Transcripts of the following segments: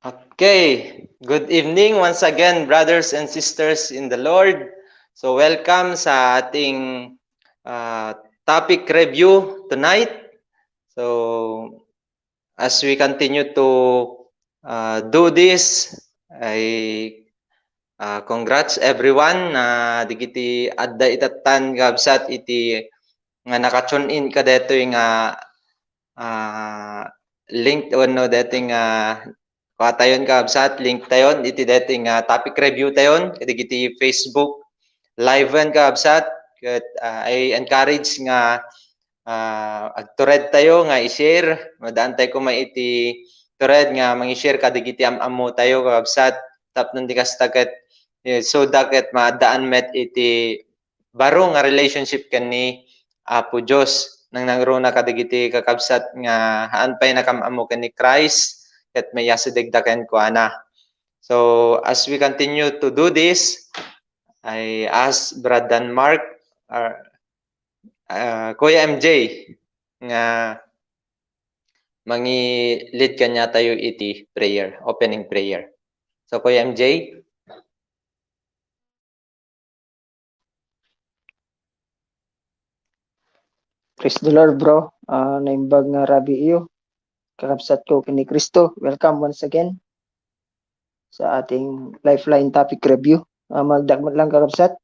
Okay, good evening once again, brothers and sisters in the Lord. So welcome sa ating topic review tonight. So as we continue to do this, I congrats everyone na digiti adda itatan gabsat iti nga naka-tune in ka deto nga link no dating tayon kabsat link tayon iti dating topic review tayon iti Facebook live-an kabsat ket I encourage nga agtured tayo nga i-share madaan tayo kumay iti tured nga mangi-share kadigiti am-ammo tayo kabsat tapno di kasta ket so daket maadaan met iti baro nga relationship ken ni Apo Dios nang nangruna kadigiti kakabsat nga haan pay nakam-ammo ken ni Christ ket may yasidegdaken ko ana. So as we continue to do this, I ask Brad Mark Kuya MJ nga mangi-lead kanya tayo iti prayer, opening prayer. So Kuya MJ. Praise the Lord, bro. Naimbag nga rabi iyo. Kakabsat ko kini Kristo. Welcome once again sa ating Lifeline topic review. Magdagmat lang kakabsat.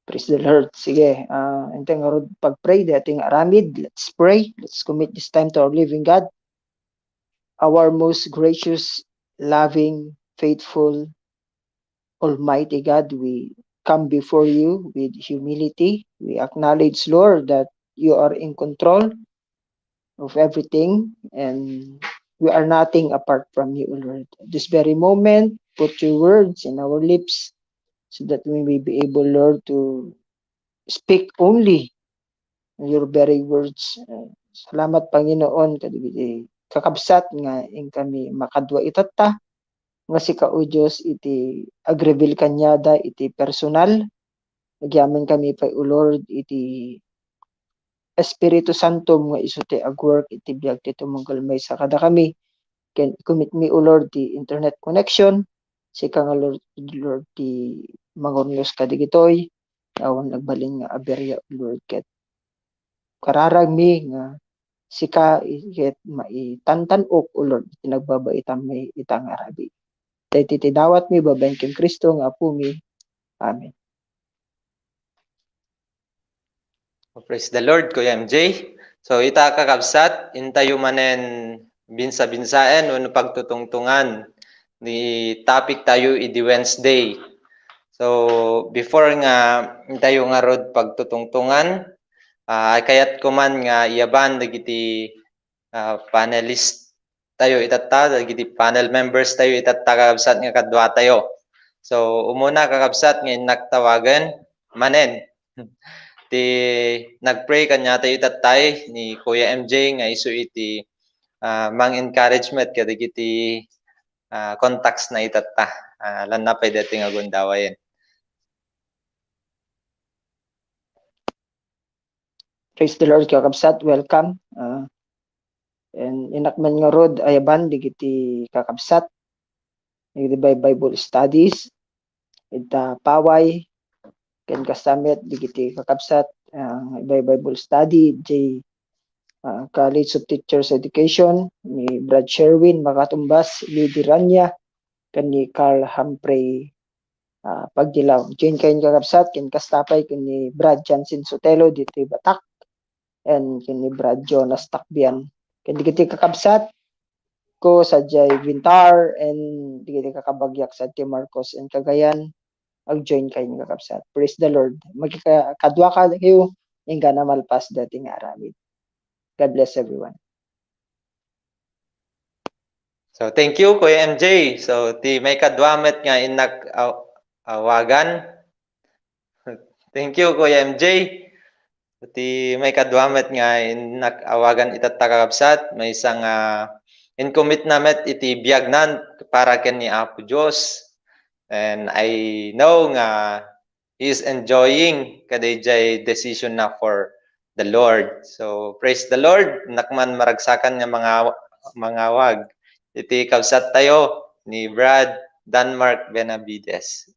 Praise the Lord. Sige, enteng nga pag-pray dating aramid. Let's pray. Let's commit this time to our living God. Our most gracious, loving, faithful, Almighty God, we come before you with humility. We acknowledge, Lord, that you are in control of everything, and we are nothing apart from you, Lord. This very moment, put your words in our lips so that we may be able, Lord, to speak only your very words. Salamat, Panginoon, kadagiti kakabsat nga ing kami makadwa itata nga si Kao Diyos iti agreveal kanyada iti personal. Nagyaman kami pa, O Lord, iti Espiritu Santo nga iso ti agwork iti biag ti tumunggal may sa kada kami. Can commit me, O Lord, the internet connection. Sika nga Lord ti mangurnos kadigitoy. Awan nagbalin nga aberya, O Lord, ket kararag mi nga sika ket maitantanok, O Lord, tinagbabaitam may itang arabi. Dahiti ti dawat mi babaen ken Kristo nga apo mi. Amen. Praise the Lord, Kuya MJ. So ita kakabsat, intayo manen binsa-binsaen no pagtutungtungan ni topic tayo idi Wednesday. So before nga intayo nga rod pagtutungtungan, kayat ko man nga iyaban dagiti panelist tayo itata, dagiti panel members tayo itata kakabsat nga kadwa tayo. So umuna kakabsat nga naktawagan manen ti nagpray kanya tayo itatay ni Kuya MJ nga isu iti mang encouragement kadagiti contacts na itata. Lan na pwede iti nga gundawayen. Praise the Lord, kakabsat. Welcome. And inakman nga rod ayaban digiti kakabsat. Digiti Bible studies. Ita paway. Ken kasamet digiti kakabsat. Bible study. College of Teachers Education. Ni Brad Sherwin Makatumbas. Lady Rania. Ken ni Carl Humphrey Pagdilaw. Join kayo kakabsat. Ken kastapay ken ni Brad Jansen Sotelo dito Batak. And ken ni Brad Jonas Takbian. Ken digiti kakabsat ko sa Jay Vintar and digiti kakabagyak sa T. Marcos and Cagayan. Ag-join kayo ng kakabsat. Praise the Lord. Magkakadwa ka kayo yung gana malpas dating aramid. God bless everyone. So thank you Kuya MJ. So ti may kadwamet nga inak awagan. Thank you Kuya MJ. Ti may kadwamet nga inak awagan itata kakabsat, may isang in-commit namet iti biagnan para ken ni Apo Dios. And I know nga he is enjoying kadayjay decision na for the Lord. So praise the Lord. Nakman maragsakan nga mga wag. Iti kabsat tayo ni Brad Denmark Benavides.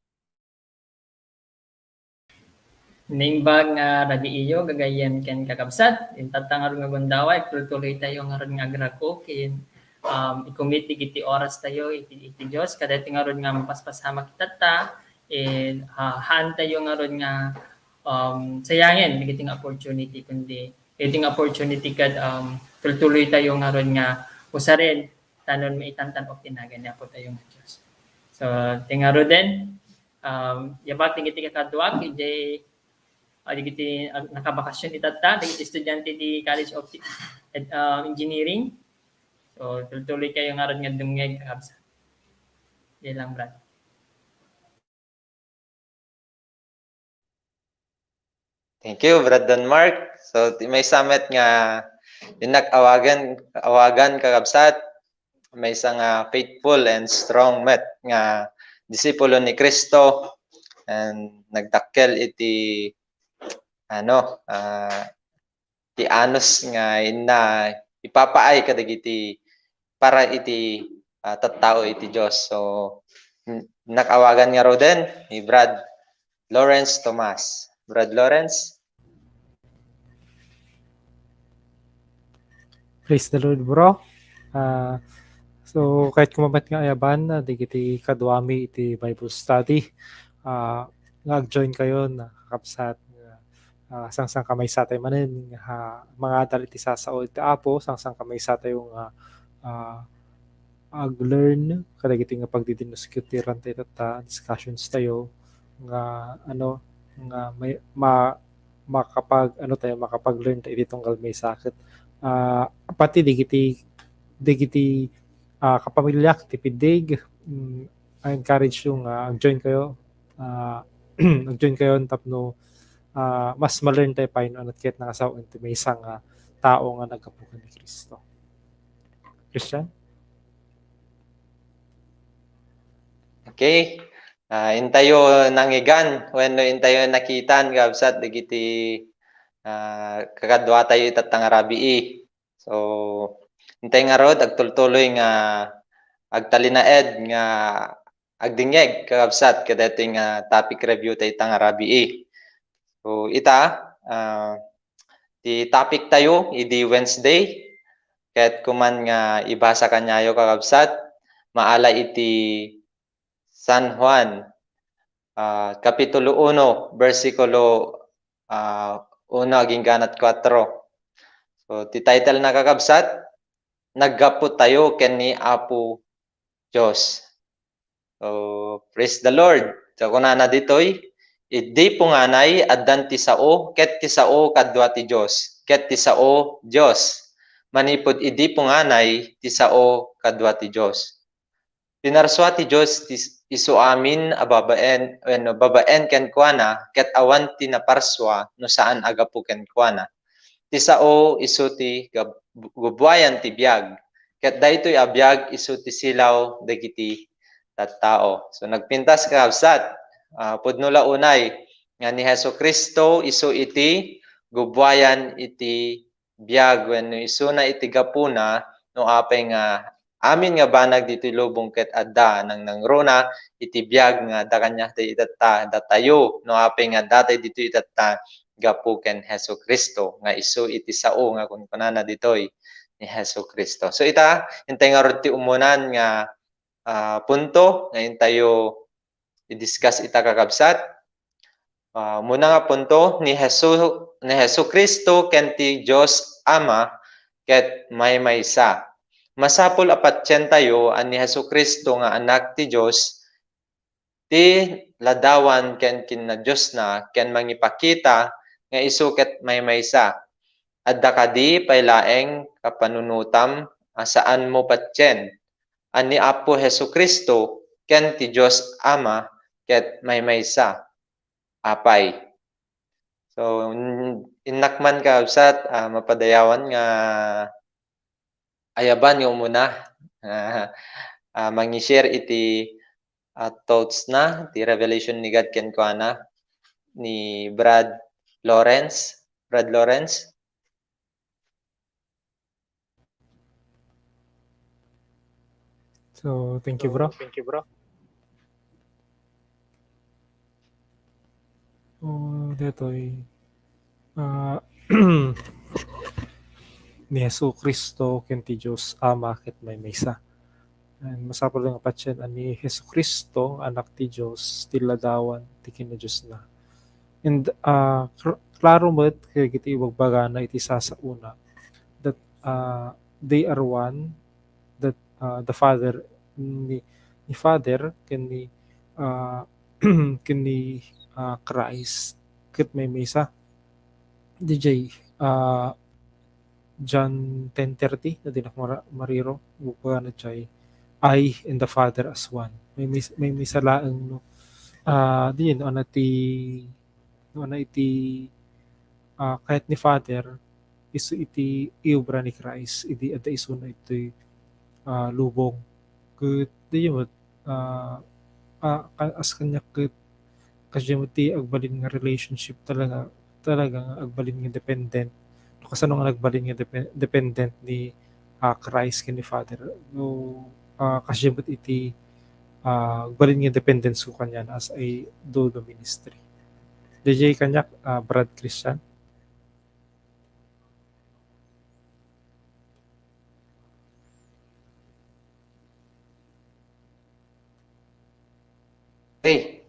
Nimbag nga rabi iyo gagayan ken kakabsat intatang nga gundaway tuloy tayo nga ron nga agrako ken i-commit iti oras tayo iti Dios kada nga ron nga mapaspasama kitata haan tayo nga ron nga sayangin iti nga opportunity kundi iti nga opportunity kad tuloy tayo nga ron nga usaren tanon maitantan ok tinagan po tayo nga Dios. So tingaro din yabak iti kakadwak iti digiti nakabakasyon itata digiti estudyante di College of Engineering. So tuloy kayo nga ron nga dumngeg kakabsa. Yan lang Brad. Thank you Brad Denmark. So may summit nga awagan kakabsat, may isang faithful and strong met nga disipulo ni Kristo and nagdakkel iti ti anos nga ina ipapaay kadagiti para iti tattao iti Dios. So nakawagan nga ro din ni Brad Lawrence Tomas. Brad Lawrence. Praise the Lord, bro. So kahit kumabat nga ayaban di kiti kadwami iti Bible study, nag-join kayo na kakabsat sang kamay satay manen mga adal iti sasao iti apo sang kamay satay yung ag-learn kadagiti nga pagdidinoscuteran tayo discussions tayo nga ano nga may makapag-learn tayo iti tunggal may sakit pati digiti kapamilya ti pidig I encourage yung join kayo mag-join kayo tapno mas ma-learn tayo pa yun at kahit nakasaw iti may isang tao nga nagkapukan ni Kristo. Christian? Okay. Intayo nangigan when intayo nakitan kabsat digiti kakadwa tayo itatang rabii. So intay nga rod agtultuloy nga agtalinaed nga agdingeg kakabsat kadating topic review tayo itang rabii. So di topic tayo idi Wednesday ket kuman nga ibasa kanyayo kakabsat maala iti San Juan Kapitulo 1 versikulo 1 aging ganat 4. So ti title na kakabsat naggapu tayo ken ni Apo Dios. So praise the Lord. So kunana ditoy idi punganay addan ti sao ket ti sao kadwa ti Dios ket ti sao Dios manipud idi punganay ti sao kadwa ti Dios. Pinarswa ti Dios isu amin babaen ken kuana ket awan ti naparswa no saan agapu ken kuana. Ti sao isu ti gubwayan ti biag ket daytoy a biag isu ti silaw dagiti tattao. So nagpintas kakabsat pudno launay nga ni Hesukristo isu iti gubwayan iti biag wenno isu na iti gapuna no apay nga amin nga banag ditoy lubong ket adda nang nangruna iti biag nga da kanya ti itatta datayo no apay nga datay ditoy itatta gapu ken Hesukristo nga isu iti sao nga kun kunana ditoy ni Hesukristo. So hintay nga rod ti umunan nga punto nga hintayo i-discuss ita kakabsat. Muna nga punto ni Hesukristo ken ti Dios Ama ket maysa. Masapol apatyen tayo ni Hesukristo nga anak ti Dios ti ladawan ken kinna Dios na ken mangipakita nga isu ket maysa. Adda kadi paylaeng kapanunutam saan mo patyen ani Apo Hesukristo ken ti Dios Ama ket maysa. Apay. So innakman kakabsat mapadayawan nga ayaban yung muna mangi-share iti thoughts na ti revelation ni God ken kuana ni Brad Lawrence. Brad Lawrence. So thank you, bro. Detoy ni Hesukristo ken ti Dios Ama ket maysa. And masapol nga patyen ani Hesukristo anak ti Dios ti ladawan ti kinna Dios na. And klaro met kay iti ibagbagana iti sasauna that they are one, that the Father ni Father ken ni ken ni Christ ket maysa. DJ John 10:30 na dinak mariro buka na chay I and the Father as one. May misalaang no diyan no ana iti kahit ni Father isu iti iobra ni Christ iti adda isu na iti lubong ket diyan as kanya ket kasi ti agbalin nga relationship talaga nga agbalin nga dependent kasano nga nagbalin nga dependent ni Christ kini Father. No, kasyabot iti balin nga dependence ko kanya as a do ministry. DJ kanyak, Brad Christian. Okay.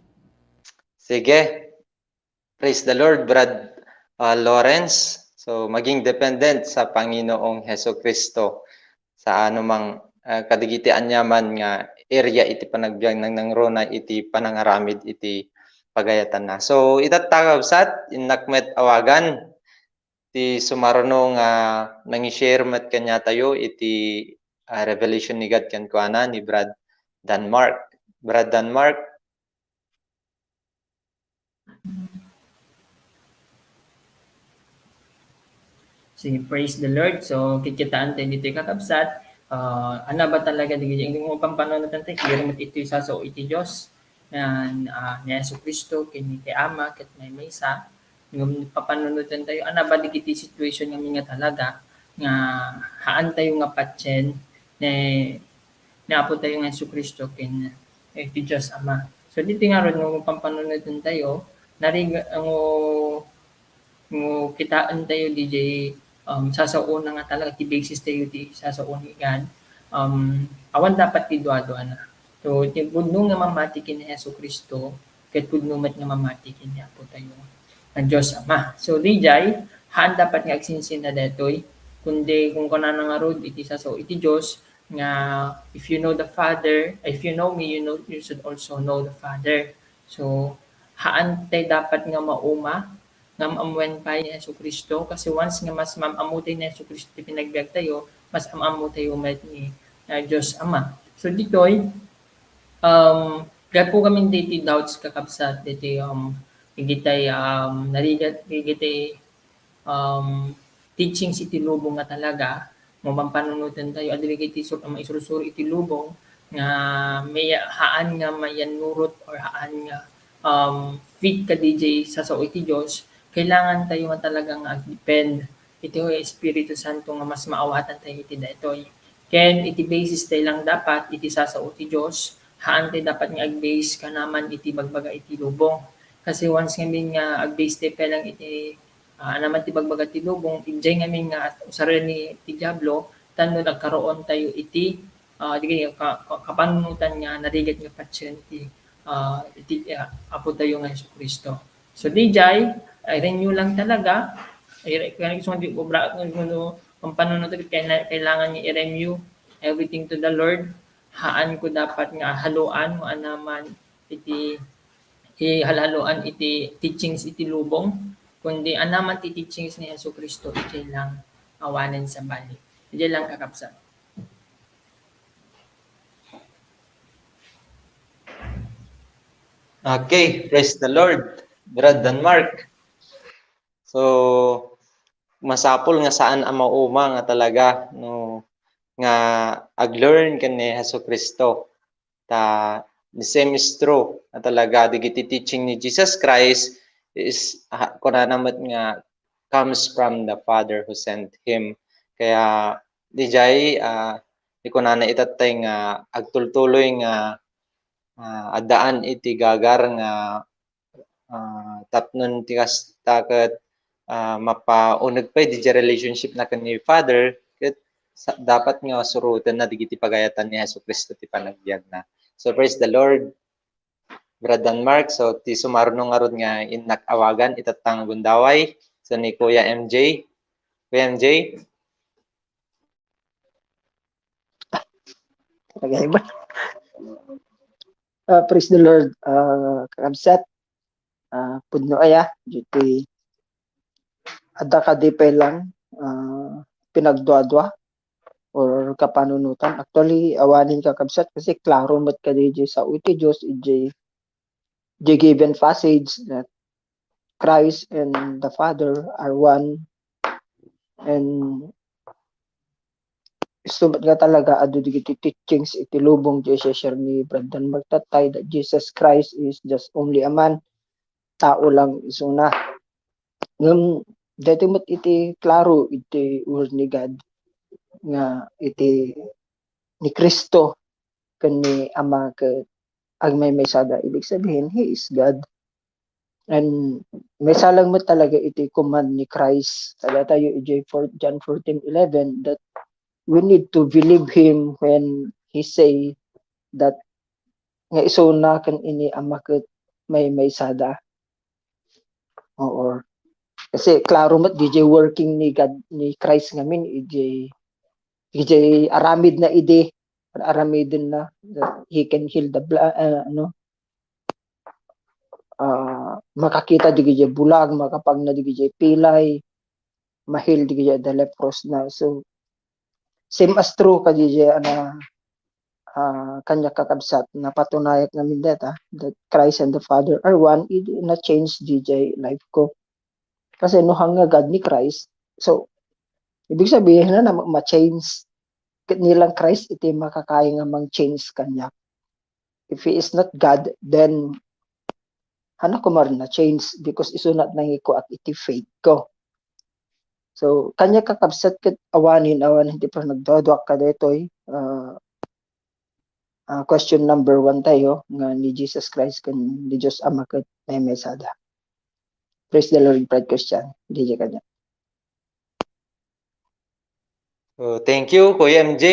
Sige. Praise the Lord, Brad Lawrence. So, maging dependent sa Panginoong Heso Kristo sa anumang kadigitian yaman nga area iti panagbiag ng rona iti panangaramid iti pagayatan na. So, itatagabsat, inakmet awagan, ti sumarno nga nangi-share mat kanya tayo iti revelation ni God kankwana ni Brad Denmark. Brad Denmark. Sige, praise the Lord. So, kikitaan tayo dito kakabsat. Ano ba talaga digit yung pampanood natin tayo, clear mo ito isa so iti Diyos ni Yesu Cristo, kini kay Ama, kat may maysa. Yung papanunod tayo, ano ba digit situation ng mga talaga, nga haan tayo nga patyen, na apo tayo ng Yesu Cristo, kin iti Diyos Ama. So, dito nga rin, nung pampanood tayo, narinig ang kitaan tayo, DJ, sasauna nga talaga ti basis tayo ti sasauna igan awan dapat ti duado na so ti pudno nga mamati kin ni Hesu Kristo ket pudno met nga mamati kin niya po tayo ang Dios Ama. So DJ haan dapat nga agsinsin na detoy kundi kung kanana nga rod iti sasaw iti Dios nga if you know the Father, if you know me, you should also know the Father. So haan tay dapat nga mauma nga maamuan pa ni Yesu Kristo kasi once nga mas mamamutay ni Yesu Kristo pinagbiag tayo, mas amamutay umat ni Diyos Ama. So ditoy, gapo kami diti doubts kakabsat diti higitay higitay teachings iti lubong nga talaga mo pampanunutan tayo adili iti maisurusuro iti lubong nga may haan nga mayanurot or haan nga fit ka DJ sa iti Diyos kailangan tayo nga talagang depend ito yung Espiritu Santo nga mas maawatan tayo iti detoy. Ken iti basis tayo lang dapat iti sasao ti Dios, haan tayo dapat nga ag-base ka naman iti bagbaga iti lubong. Kasi once ngamin nga ag-base tayo lang iti naman ti bagbaga iti lubong, ijay ngamin nga usara ni ti Diablo, tanno nagkaroon tayo iti kapanunutan nga narigat nga patsyen iti apo tayo nga Yesu Kristo. So DJ, renew lang talaga. Kung paano kailangan niya i-renew everything to the Lord. Haan ko dapat nga haluan mo naman iti haluan iti teachings iti lubong. Kundi anaman ti teachings ni Yesu Kristo iti lang awanen sa bali. Iti lang kakapsat. Okay, praise the Lord. Brad Denmark. So masapol nga saan ang mauma nga talaga no nga ag-learn kani Hesu Kristo ta the same is true nga talaga digiti teaching ni Jesus Christ is kunanamat nga comes from the Father who sent him. Kaya dijay di kunana itatay nga agtultuloy nga adaan iti gagar nga tapnon tikas taket mapaunag pa di relationship na kani Father ket dapat nga surutan na digiti pagayatan ni Hesu Kristo ti panagbiag na. So praise the Lord. Brad Denmark, so ti sumarno nga rod nga inak awagan itatang gundaway so ni Kuya MJ. Kuya MJ. Tagay ba? Praise the Lord. Kakabsat. Pudno aya. Dito ada ka di lang pinagdwa-dwa or kapanunutan. Actually, awanin kakabsat kasi klaro mat ka di sa uti Diyos iti given passage that Christ and the Father are one and sumat nga talaga adu digiti teachings iti lubong di share ni Brandon magtatay that Jesus Christ is just only a man, tao lang isuna. Ngam dati mo't iti klaro iti word ni God nga iti ni Kristo ken ni Ama ket agmay sada, ibig sabihin he is God. And may salang mo talaga iti command ni Christ. Kada tayo iti John 14:11 that we need to believe him when he say that nga isuna kan ini Ama ket may sada. Oo. Kasi klaro mat DJ working ni God ni Christ ngamin DJ aramid na ide aramidin na that he can heal the makakita di bulag, makapag na di pilay, mahil di the leprous na. So same as true ka di kanya kakabsat na patunayat namin data that Christ and the Father are one, na change DJ life ko. Kasi no hanga God ni Christ, so ibig sabihin na ma-change nilang Christ iti makakaya nga mang-change kanya. If he is not God, then hana ko marin na change because isunat nang iko at iti faith ko. So kanya kakabsat ket awanin hindi pa nagdodwak ka detoy. Question number 1 tayo nga ni Jesus Christ kan ni Diyos Ama ket may mesada. Praise the Lord, Brad Christian. DJ kanya. So, thank you, Kuya MJ.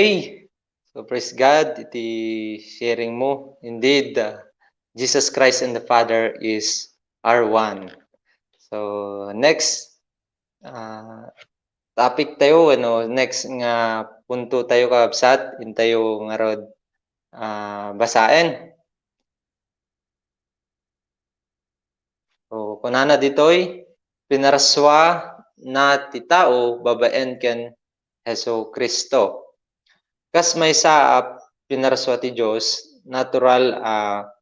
So, praise God, iti sharing mo. Indeed, Jesus Christ and the Father is our one. So, next topic tayo, next nga punto tayo kabsat, in tayo nga rod basain. So, kunana ditoy, pinaraswa na ti tao babaen ken Hesu Kristo. Kas may saap pinaraswa ti Dios, natural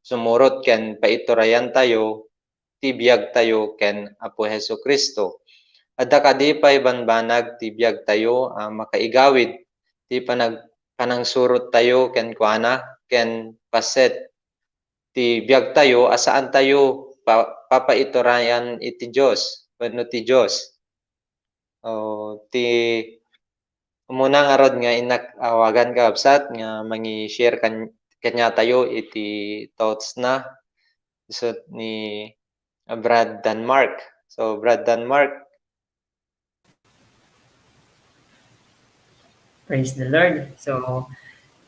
sumurot ken paiturayan tayo, ti biag tayo ken Apo Hesu Kristo. Adda kadi pay banbanag ti biag tayo makaigawid ti panang surot tayo ken kuana ken paset ti biag tayo asaan tayo papaiturayan iti Dios wenno ti Dios. Ti muna nga rod nga inawagan ka absat nga mangi-share kanya tayo iti thoughts na isot ni Brad Denmark. So Brad Denmark. Praise the Lord. So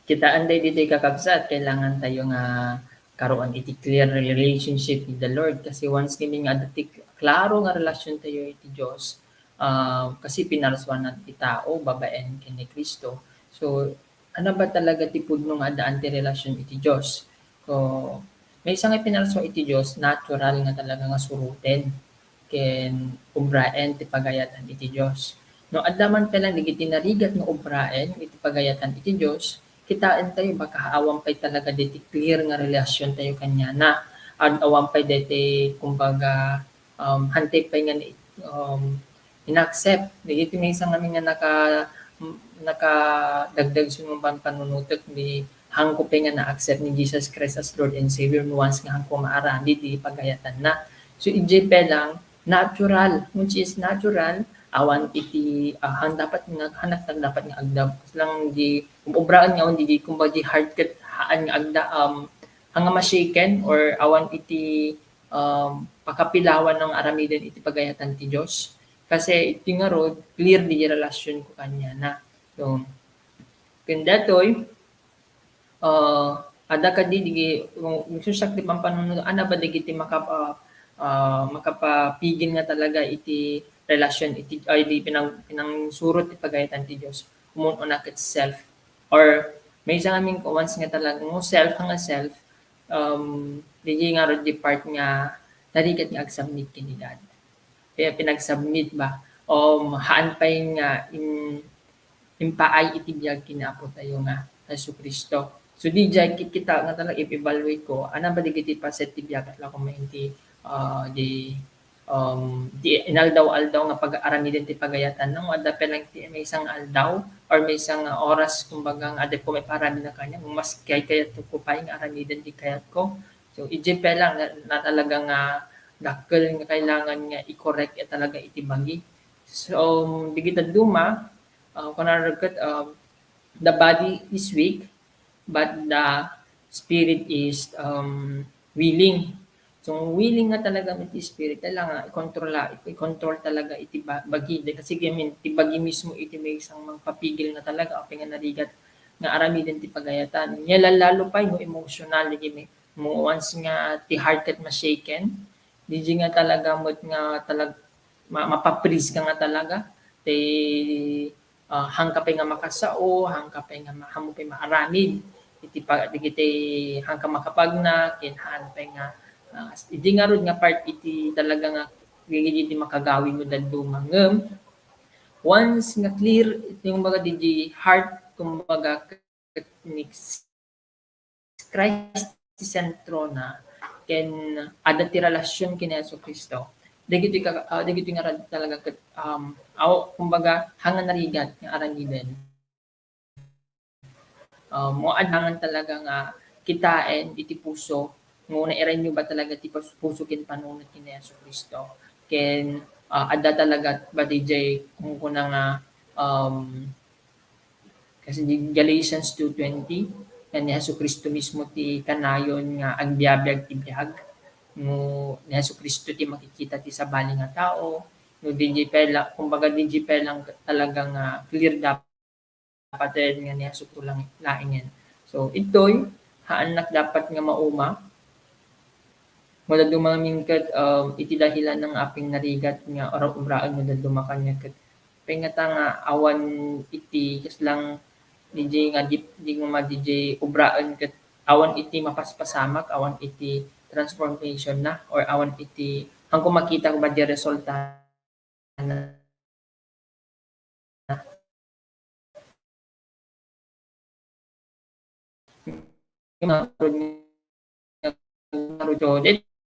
kita anday dito kakabsat, kailangan tayo nga karoon iti clear relationship with the Lord kasi once kami nga dati klaro nga relasyon tayo iti Dios, kasi pinaraswan na ti tao babaen ken ni Kristo. So ano ba talaga ti pudno nga daan ti relasyon iti Dios? So may isang pinaraswa iti Dios, natural nga talaga nga suruten ken ubraen ti pagayatan iti Dios. No addaman pa lang digiti narigat nga ubraen iti pagayatan iti Dios, kitaan tayo baka awam pay talaga diti clear nga relasyon tayo kanya na awam pay diti kumbaga hantay pay nga inaccept diti may isang nga nakadagdag sumumban panunutok ni hangko pay nga na-accept ni Jesus Christ as Lord and Savior once nga hangko maarandi di pagayatan na. So ije pa lang natural, which is natural awan iti dapat nga hanak dapat nga agda lang di ubraan nga di kumbaga di hard cut haan nga agda hanga ma-shaken or awan iti pakapilawan ng aramiden iti pagayatan ti Dios kasi iti nga rod clear di relasyon ko kanya na. So kendatoy ada ka di susak ti pampanunod ana ba digiti makapapigil nga talaga iti relasyon iti ay di pinang surot iti pagayatan ti Dios kumun ket self or may isang aming once nga talaga mo self nga self di nga rod di part nga narigat nga ag-submit kini God kaya pinag-submit ba haan pay nga impaay iti biag kinapo tayo nga Hesu Kristo. So di jay kita nga talaga i-evaluate ko ana ba digiti paset ti biag at la ko mainti di inaldaw-aldaw nga pag-aramiden ti pagayatan nang adda pa lang ti may isang aldaw or may isang oras kumbaga nga adda ko may parami na kanya mas kayat ko pa nga aramiden ti kayat ko. So ije pa lang na talaga nga dakkel nga kailangan nga i-correct talaga iti bagi So digita duma kunaragat the body is weak but the spirit is willing. So willing nga talaga iti spirit kailangan i-control talaga iti bagi kasi gamin ti bagi mismo iti may isang magpapigil nga talaga apay nga narigat nga aramiden ti pagayatan. Nya lalo pa no emotional gimi mo once nga ti heart kat ma-shaken di nga talaga mo't nga talag mapapris ka nga talaga ti hangkapay nga makasao, hangkapay nga hamupay maaramid iti hangka makapagna kinhaan pay nga idi nga rod nga part iti talaga nga iti makagawin mo dadto mangem once nga clear iti yung mga di heart kumbaga ni Christ ti sentro na ken ada ti relasyon ken Hesus Kristo dagiti nga talaga kumbaga hangan narigat nga aramiden mo adhangan talaga nga kitaen iti puso nguna irenyo ba talaga ti puso ken panunot ni Hesus Kristo ken adda talaga ba DJ kung kuna nga kasi di Galatians 2:20 ni Hesus Kristo mismo ti kanayon nga agbiabiyag ti biag no ni Hesus Kristo ti makikita ti sabali nga tao no DJ pela kumbaga DJ pelang talaga nga clear dapat nga ni Hesus lang laingen. So itoy haanak dapat nga mauma wala dumaming kat iti dahilan ng aping narigat nga oraw-uraan mo daduma kanya kat pengata nga awan iti kas lang DJ nga di mo ma DJ ubraan kat awan iti mapaspasamak awan iti transformation na or awan iti hangko makita ko ba di resulta na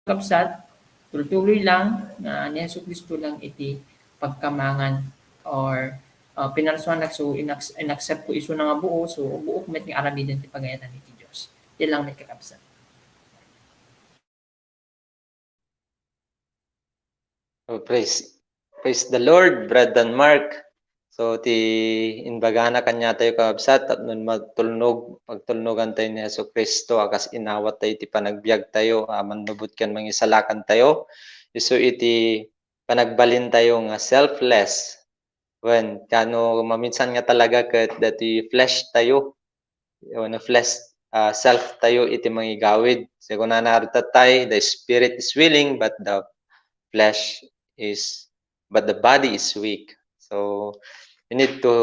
kapsat tuloy lang na ni Hesus Kristo lang iti pagkamangan or pinarsuanak so inaccept ko iso na nga buo so buok met nga aramiden ti pagayatan iti Dios. Di lang met kakapsat. Oh, praise the Lord, Brad and Mark. So ti inbagana kanya tayo kaabsat at nun magtulnogan tayo ni Hesus Kristo akas inawat tayo iti panagbiag tayo manubot kan mangisalakan tayo iso iti panagbalin tayo nga selfless when kano maminsan nga talaga ket dati flesh tayo na flesh self tayo iti mangigawid so kung nanarita tayo the spirit is willing but the flesh is but the body is weak. So we need to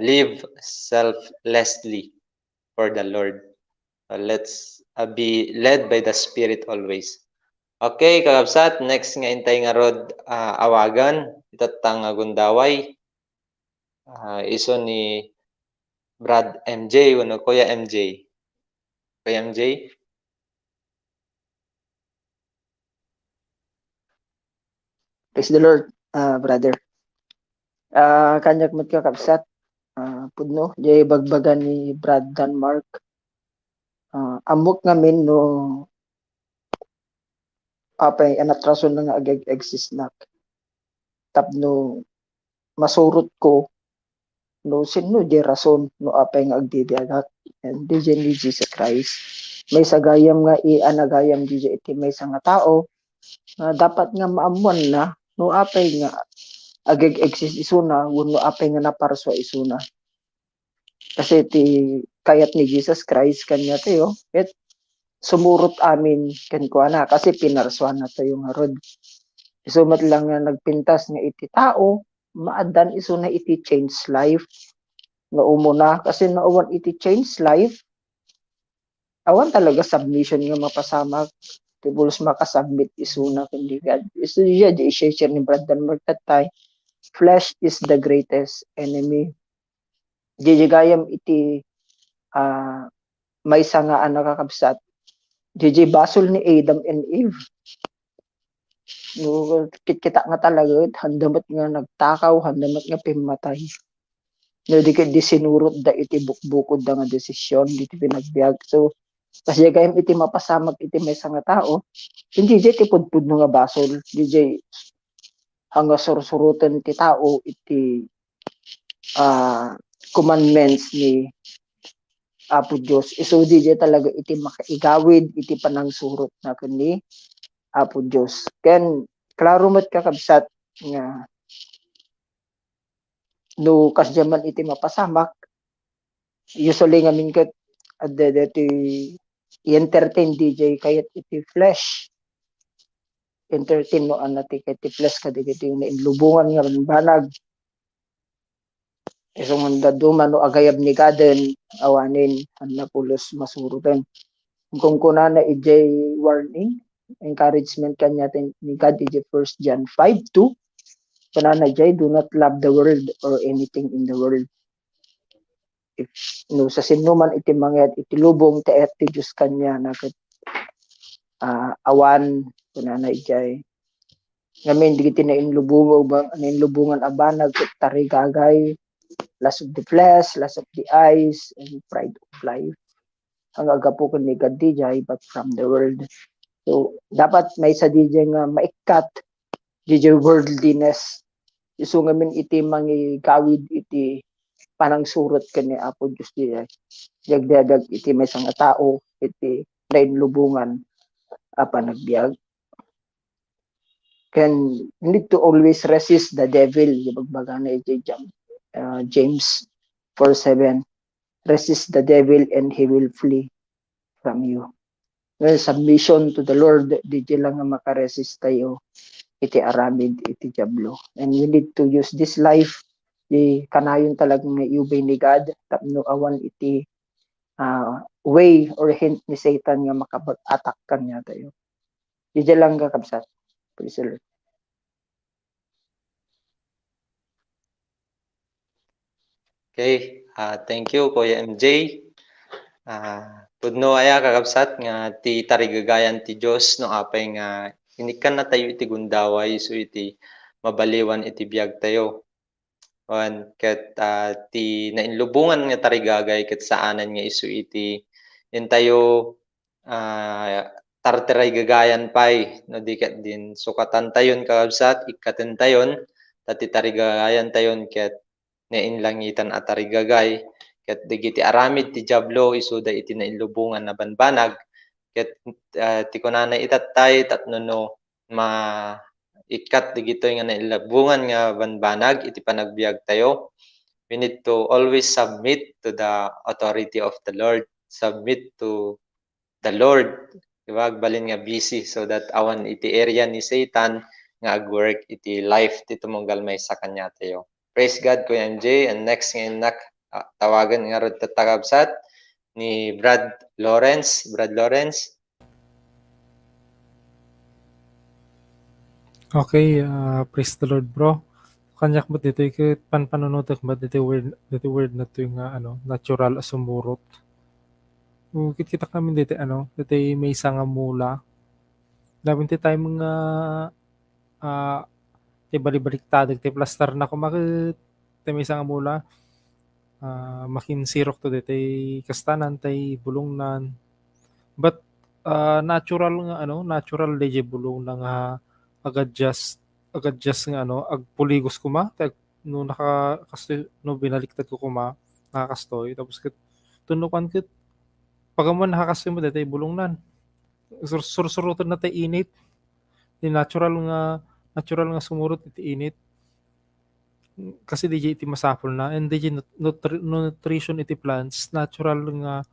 live selflessly for the Lord. Let's be led by the Spirit always. Okay, kakabsat, next nga intay nga rod awagan itatang gundaway. Iso ni Brad MJ, uno Kuya MJ. Kuya MJ? Praise the Lord, brother. Kanyak mat kakabsat, pudno, jay bagbagan ni Brad dan Mark. Amok ngamin no apay anatrason na nga exist na tapno masurot ko no sino di rason no apay nga agbibiagat and di Jesus Christ may sagayam nga ianagayam di iti may nga tao dapat nga maamuan na no apay nga exist isuna no apay nga naparswa isuna kasi ti kayat ni Jesus Christ kanya tayo et sumurot amin kenkwana kasi pinarswan na tayo nga rod isumat lang nga nagpintas nga iti tao maadan iso na iti change life nga umuna kasi nauwan iti change life awan talaga submission nga mapasamak tibulos makasubmit isuna kundi God iso diya di i-share ni Brother Mertatay flesh is the greatest enemy jijigayam iti may nga nakakabsat JJ basol ni Adam and Eve. No, kita nga talaga, handamat nga nagtakaw, handamat nga pimatay. No, di sinurot da iti bukbukod da nga desisyon, di pinagbiag. So, kasi gayam iti mapasamag iti may nga tao, hindi JJ ti pudpud nga basol, DJ ang sursurutan ti tao iti commandments ni Apo Diyos. Isudi di talaga iti makaigawid iti panangsurot na kani Apo Diyos. Ken klaro met kakabsat nga no kasjaman iti mapasamak usually ngamin ket adda i-entertain DJ kayat iti flesh entertain mo anati kay ti flesh kadigiti yung nainlubungan nga banag isong handa duman no agayab ni gaden awanin ang napulos masurutan kung kunana ijay warning encouragement kanya ni God ijay 1 John 5:2 kunana jay do not love the world or anything in the world if no sa sinuman iti mangyad iti lubong ti et ti Diyos kanya na awan kunana ijay ngamin digiti na inlubungan abanag tarigagay lust of the flesh, lust of the eyes, and pride of life. Ang agapukan ni God DJ but from the world. So, dapat may sa DJ nga maikat DJ worldliness. Isu ngamin iti mangigawid iti panangsurot kani Apo Diyos DJ. Dagdag iti may nga tao iti nainlubungan nagbiag. Can need to always resist the devil. Bagbaga na iti James 4:7 resist the devil and he will flee from you. Well, submission to the Lord di lang nga makaresist tayo iti aramid iti diablo. And we need to use this life di kanayon talagang iubay ni God tapno awan iti way or hint ni Satan nga makapag-attack kanya tayo. Di lang kakabsat. Praise the Lord. Okay, thank you Kuya MJ. Pudno aya kakabsat nga ti tarigagayan ti Dios no apay nga inikan na tayo iti gundaway so iti mabaliwan iti biag tayo. Wan ket ti nainlubungan nga tarigagay ket saanan nga isu iti in tayo tartiray gagayan pay no di ket din sukatan tayon kakabsat ikkaten tayon tati tarigagayan tayon ket nainlangitan at tarigagay ket digiti aramid ti diablo isuda iti nainlubungan na banbanag ket ti kunana itatay tapno ikat digitoy nga nailubungan nga banbanag iti panagbiag tayo. We need to always submit to the authority of the Lord, submit to the Lord, diba? Agbalin nga busy so that awan iti area ni Satan nga agwork iti life ti tumunggal may sa kanya tayo. Praise God, Kuya MJ. And next ngayon tawagan nga rin tatakabsat ni Brad Lawrence. Brad Lawrence. Okay, praise the Lord, bro. Kanyak ba dito ikit panpanunutak ba dito word na to yung natural as sumurot. Ukit kita kami dito dito may isang mula. Dapat tayo mga ti balibaliktad ti plaster na kumakit ti may isang mula. Makinsirok to dito kastanan tay bulungnan. But natural nga natural leje bulong na nga agad just nga agpuligos kuma tag no no binaliktad ko kuma nakakastoy tapos ket tunukan ket pagaman nakakastoy mo daytoy bulongnan sursurutan na tay init di natural nga sumurot iti init kasi DJ iti masapol na and DJ nutrition iti plants natural nga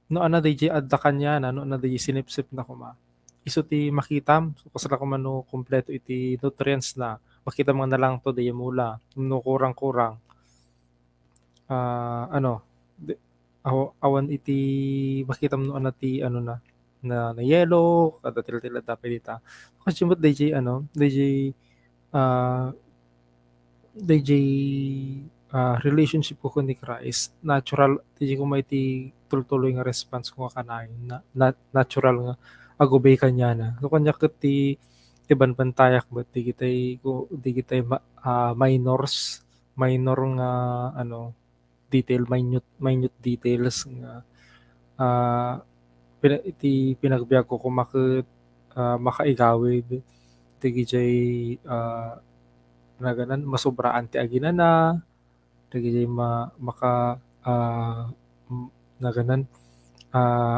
no DJ adda kanya na no DJ sinipsip na kuma isu ti makitam so kasala ko man no kompleto iti nutrients na makita mga nalang to di mula no kurang-kurang awan iti makitam no ti na yellow kada tila dapat dita kasi mo DJ DJ relationship ko ni Christ natural DJ ko may ti tultuloy nga response ko kanayon na natural nga agubay kanya na. So kanya ket ti banbantayak ba di kitay minor nga minute details nga iti pinagbiag ko kumakit makaigawid ti gijay na ganan masobraan ti aginana dagiti maka na ganan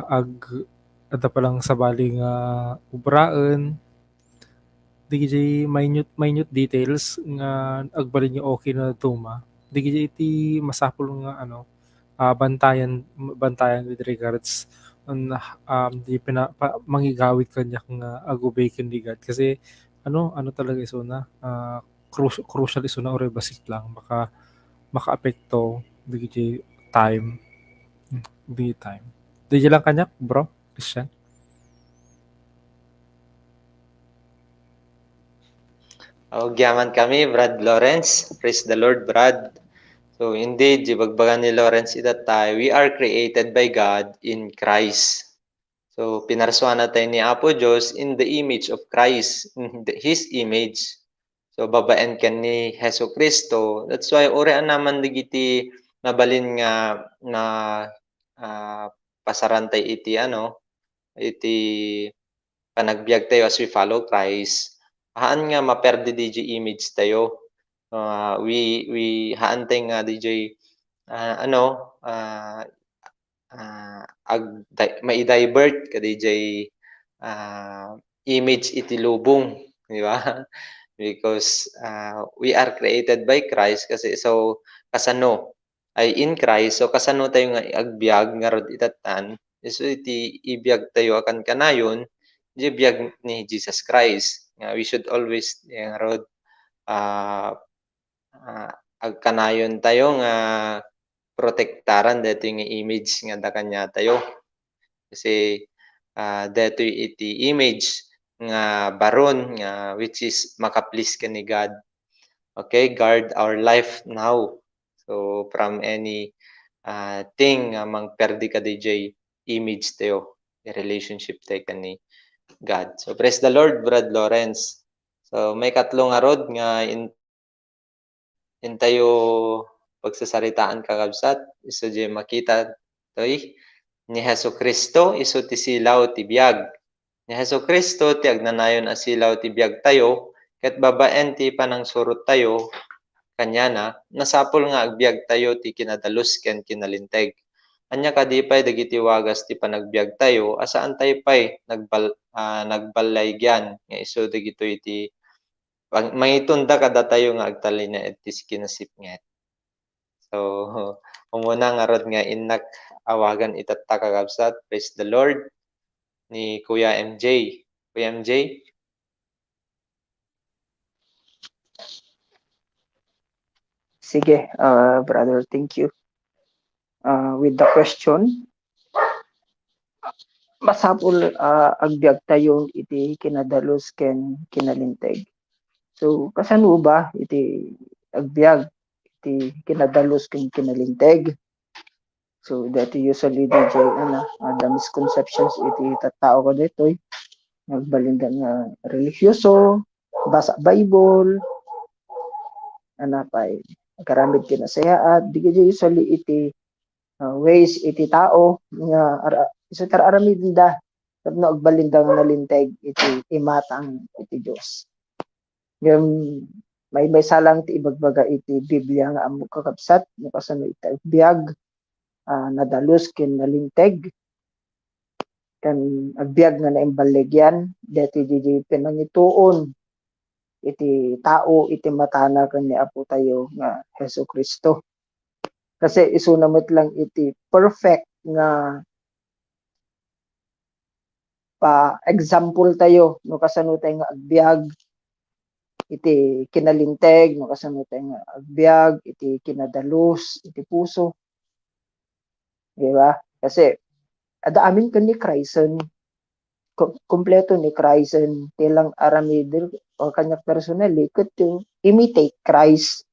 ag adda pa lang sabali nga ubraan digiti minute details nga agbalin yung okay na tuma digiti iti masapul nga bantayan with regards on di mangigawit kanya nga agubay kandi God kasi ano talaga iso na crucial iso na or basic lang makaapekto digiti time digiti time di lang kanya bro Christian. Gyaman kami, Brad Lawrence. Praise the Lord, Brad. So indeed, bagbagan ni Lawrence itatay, we are created by God in Christ. So pinarswa natin ni Apo Diyos in the image of Christ, in His image. So babaen kan ni Heso Kristo. That's why orean naman digiti mabalin nga na pasarantay iti iti panagbiag tayo as we follow Christ. Haan nga maperdi DJ image tayo. We haan tayo nga DJ mai-divert ka DJ image iti lubong, di ba? Because we are created by Christ kasi so kasano ay in Christ so kasano tayo nga agbiag nga rod itatan so iti ibiyag tayo akan kanayon di biyag ni Jesus Christ nga we should always nga rod agkanayon tayo nga protektaran dito yung image nga da kanya tayo kasi dito iti image nga baron nga which is makaplease ka ni God. Okay, guard our life now. So from any thing nga mangperdi ka DJ image tayo, relationship tayo ka ni God. So praise the Lord, Brad Lawrence. So may katlong arod nga in tayo pagsasaritaan kakabsat iso di makita toy ni Heso Kristo iso ti silaw ti biag. Ni Heso Kristo ti agnanayon a silaw ti biag tayo ket babaen ti panangsurot tayo kanya na nasapol nga agbiag tayo ti kinadalus ken kinalinteg. Anya kadipay dagiti wagas ti panagbiag tayo asaan tayo pay nagbalaygan nga iso dagitoy ti mangitunda kada tayo nga agtalina iti kinasipnget. So umuna nga rod nga inak awagan itatta kakabsat. Praise the Lord ni Kuya MJ. Kuya MJ? Sige, brother, thank you. With the question, masapul agbiag tayo iti kinadalos ken kinalinteg. So kasano ba iti agbiag iti kinadalos ken kinalinteg? So that usually DJ the misconceptions iti tattao ko ditoy nagbalinda nga religyoso, basa Bible, pay karamid kinasayaat, di usually iti ways iti tao nga iso aramid da tapno agbalinda nga nalinteg iti imatang iti Dios. Yung may salang ti ibagbaga iti Biblia nga amo kakabsat no kasano iti agbiag nadalus ken nalinteg kan agbiag nga naimbaligyan deti di pinangituon iti tao iti matana ken ni Apo tayo nga Hesu Kristo. Kasi isunamot lang iti perfect nga example tayo no kasano tayo nga agbiag iti kinalinteg no kasano tayo nga agbiag iti kinadalus iti puso. Di ba? Kasi ada amin ken ni Christ kompleto ni Christ tilang aramider o kanya personally ket to imitate Christ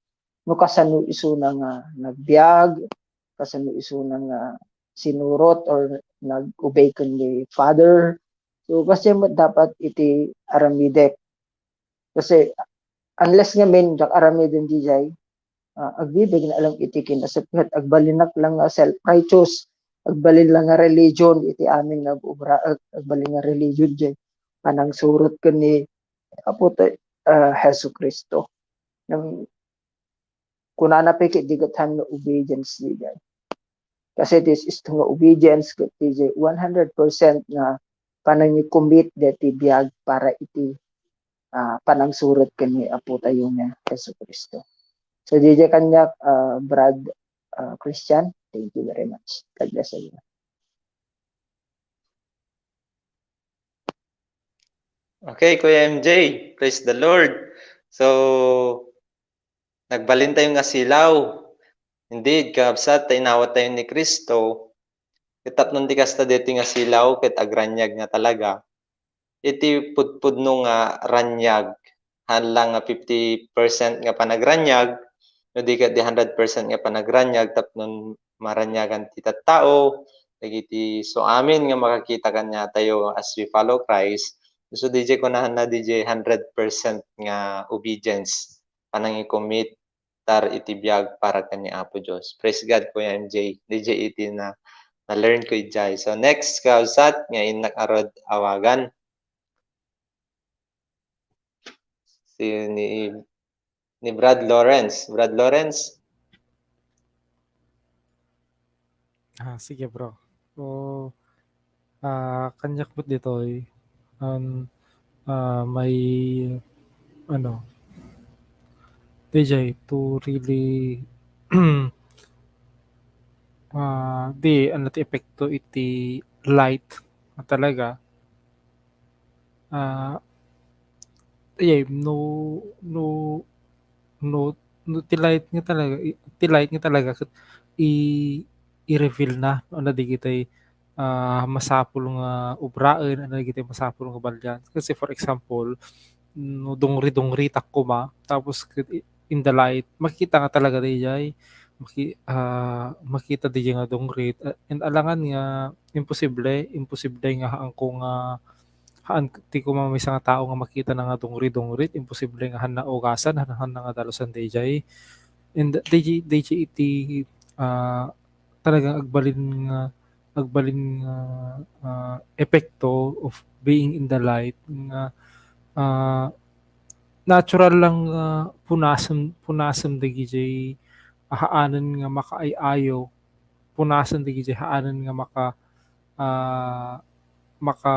no kasano isuna nga nagbiag kasano isuna nga sinurot or nag-obey ken ni Father. So kasi dapat iti aramidek kasi unless nga men jak aramiden DJ agbibig na alam iti kinasapngat agbalinak lang nga self-righteous agbalin lang nga religion iti amin nga ubra agbalin nga religion jay panang surot ken ni Apo Hesu Kristo Nang kunana peke digatan nga obedience DJ. Kasi this is nga obedience ket DJ 100% nga panangi-commit deti biag para iti panangsurot kani Apo tayo nga Hesus Kristo. So DJ kanyak Brad Christian, thank you very much. God bless you. Okay, Kuya MJ, praise the Lord. So, nagbalin tayo nga silaw. Indeed, kaabsat, inawat tayo ni Kristo. Kitap nung di kasta dito nga silaw, kit agranyag nga talaga. Iti pudpud nung ranyag. Hanlang nga 50% nga panagranyag. No di ka di 100% nga panagranyag. Tap nung maranyagan ti tao. Nagiti, so amin nga makakita kanya tayo as we follow Christ. So DJ ko na DJ 100% nga obedience panang i-commit tar itibiyag para kani Apo Dios. Praise God po yan MJ. DJ iti na learn ko ijay. So next kausat nga inak arod awagan. Si ni Brad Lawrence. Brad Lawrence. Sige bro. So, kanyak mo dito may ano DJ to really di ano ti epekto iti light na talaga no no no no ti light nga talaga i i-reveal na ano di kitay masapul nga ubraen ano di kitay masapul nga balyan kasi for example no dungri takuma tapos in the light makita nga talaga dijay makita di nga dungri and alangan nga imposible nga haan ti ko mamisa nga tao nga makita na nga dungri imposible nga han na ugasan han na nga dalusan dijay and DJ iti talagang agbalin nga epekto of being in the light nga natural lang punasem dagiti haanen nga makaayayo punasan dagiti haanen nga maka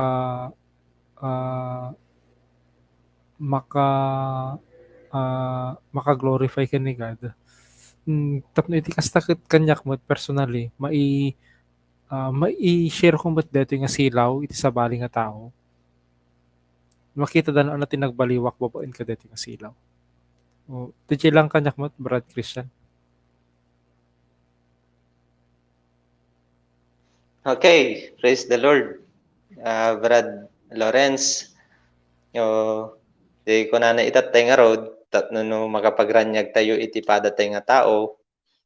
maka-glorify ka ni God. Tapno iti kasta kanyak mo personally mai-share ko ba't dito nga silaw iti sabali nga tao. Makita dan ano tinagbaliwak babain ka dito nga silaw. Titi lang kanyak mo Brad Christian. Okay, praise the Lord. Brad Lawrence. Di ko na itatay nga road no makapagranyag tayo iti padatay nga tao.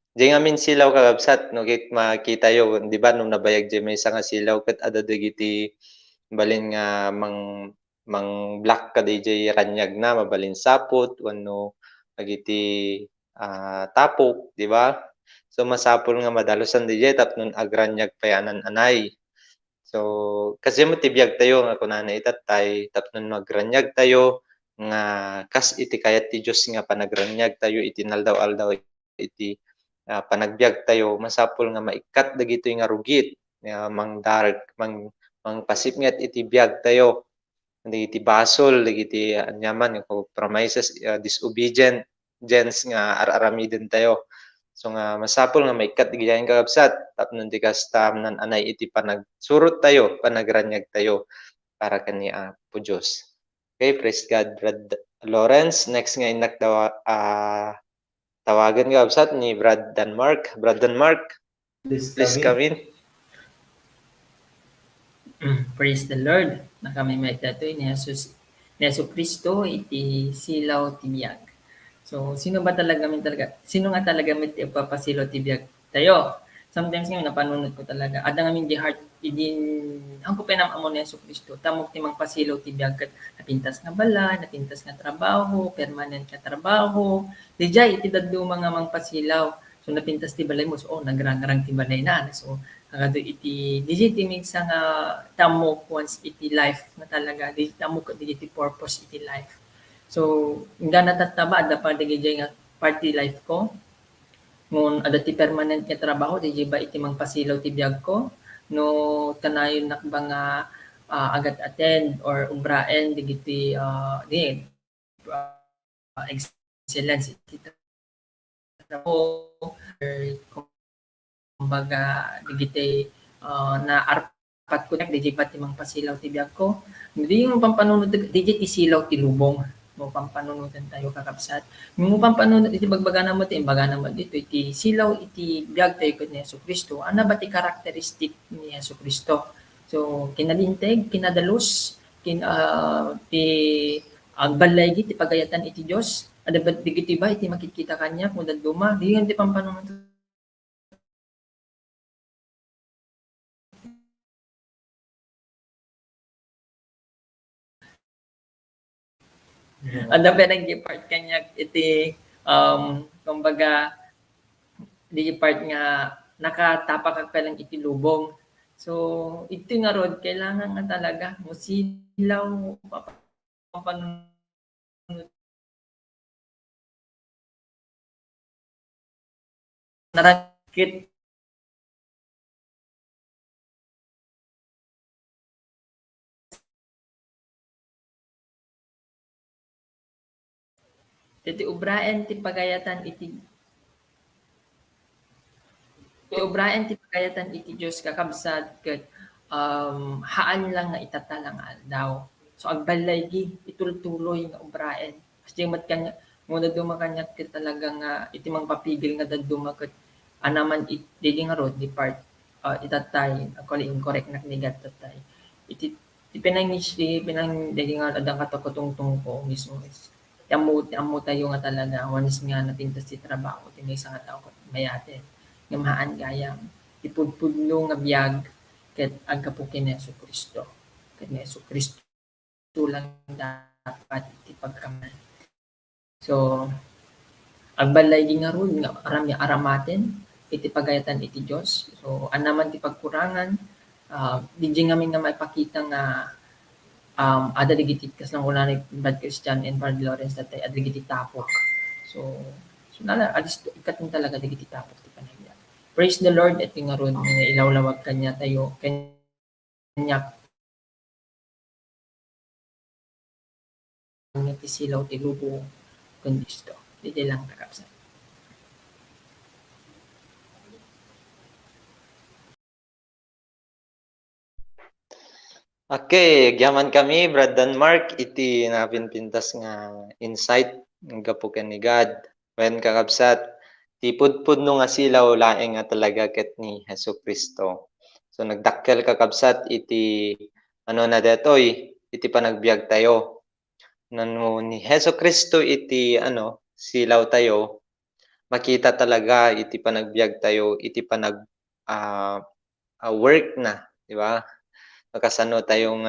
Di nga min silaw kagabsat no kit makita yo di ba nung nabayag di may nga silaw ket ada dagiti balin nga mang black ka DJ ranyag na mabalin sapot wenno dagiti tapok di ba? So masapol nga madalosan DJ tapnon agranyag payanan anay. So kasi matibiyag tayo nga kunana itatay tapnon magranyag tayo nga kas iti kayat ti Dios nga panagranyag tayo iti naldaw-aldaw iti panagbiag tayo masapol nga maikat dagitoy nga rugit mang dark mang pasipnget iti biag tayo dagiti basol dagiti anyaman promises disobedient gens nga araramiden tayo. So nga masapol nga maikat digayang kagabsat tapnon ti kasta nan anay iti panagsurot tayo panagranyag tayo para kaniya po Dios. Okay, praise God, Brad Lawrence. Next nga inak tawagan ka absat ni Brad Denmark. Brad Denmark, please come in. Praise the Lord. Nakamimay datoy ni Jesus Kristo iti silaw ti biag. So sino nga talaga may ipapasilaw ti biag tayo? Sometimes nga napanunod ko talaga ada nga min di heart idin ang kupenam amo ni Jesus Kristo tamok ti mangpasilaw ti biag ket napintas nga bala, napintas nga trabaho, permanent nga trabaho. Dijay iti daddo mga mangpasilaw. So napintas ti balay mo so nagrangrang ti balay na. So agado iti digiti minsan nga tamok once iti life na talaga di tamok digiti purpose iti life. So, nga natataba, ada pa digay nga party life ko. Ngun ada ti permanent nga trabaho, di ba iti mangpasilaw ti biyag ko. No, kanayon nakba nga agad attend or umbraen, digiti, excellence iti trabaho, or kumbaga, digiti na arpat ko di ba ti mangpasilaw ti biyag ko. Hindi yung pampanunod, di ti silaw ti lubong mo pampanunutan tayo kakabsat. Mo pampanunod iti bagbaga mo ti imbaga naman dito iti silaw iti biag tayo ket ni Jesucristo. Ano ba ti karakteristik ni Jesucristo? So kinalinteg, kinadalos, ti agbalay ti pagayatan iti Dios. Ada ba digiti ba iti makikita kanya kung daduma? Di ti pampanunod Ada ba nag-part kanya iti kumbaga di part nga nakatapak ka lang iti lubong. So ito nga rod kailangan nga talaga musilaw papanunod narakit iti ubraen ti pagayatan iti Diyos kakabsat ket haan lang nga itatalang aldaw. So agbalay gi itultuloy nga ubraen. Kasi mat kanya muna duma kanya ket talaga nga iti mangpapigil nga daduma ket anaman dili nga rod di part itatay actually incorrect na knigat tatay. Iti pinang dili nga adang katakotungtong ko mismo is amo tayo nga talaga wanis nga napintas ti trabaho ti maysa nga tao mayate nga maan gayam ipudpudno nga biag ket agkapukin ni Jesucristo. Ket ni Jesucristo lang dapat iti pagkaman. So agbalay di nga rod nga aramaten iti pagayatan iti Dios. So anaman ti pagkurangan di ngamin nga maipakita nga ada digiti kas lang ulan bad Christian and Brad Lawrence datay ada digiti tapok. So nala alis ikat talaga digiti tapok ti panagya. Praise the Lord at nga ron nga ilawlawag kanya tayo kanya kanya ti silaw ti lubo kun Kristo. Dili lang kakabsat. Okay, gyaman kami, Brad Denmark, iti napinpintas nga insight ng kapukan ni God. When kakabsat, ti pudpud no nga silaw laeng nga talaga ket ni Jesucristo. So nagdakkel kakabsat iti ano na detoy, iti panagbiag tayo. Nano ni Jesucristo iti silaw tayo, makita talaga iti panagbiag tayo, iti panag work na, di ba? Makasano tayong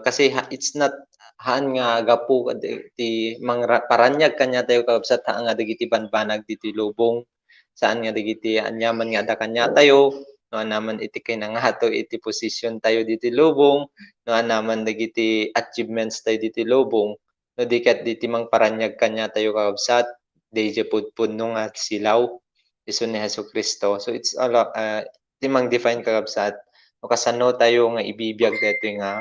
kasi it's not haan nga gapu ti paranyag kanya tayo kakabsat haan nga dagiti banbanag diti lubong saan nga dagiti anyaman nga da kanya tayo no naman iti kinangato iti posisyon tayo diti lubong no naman dagiti achievements tayo diti lubong no diket diti mang paranyag kanya tayo kakabsat deje pudpud no nga silaw isu ni Jesucristo. So it's all ti mang define kakabsat o kasano tayo nga ibibiyag dito nga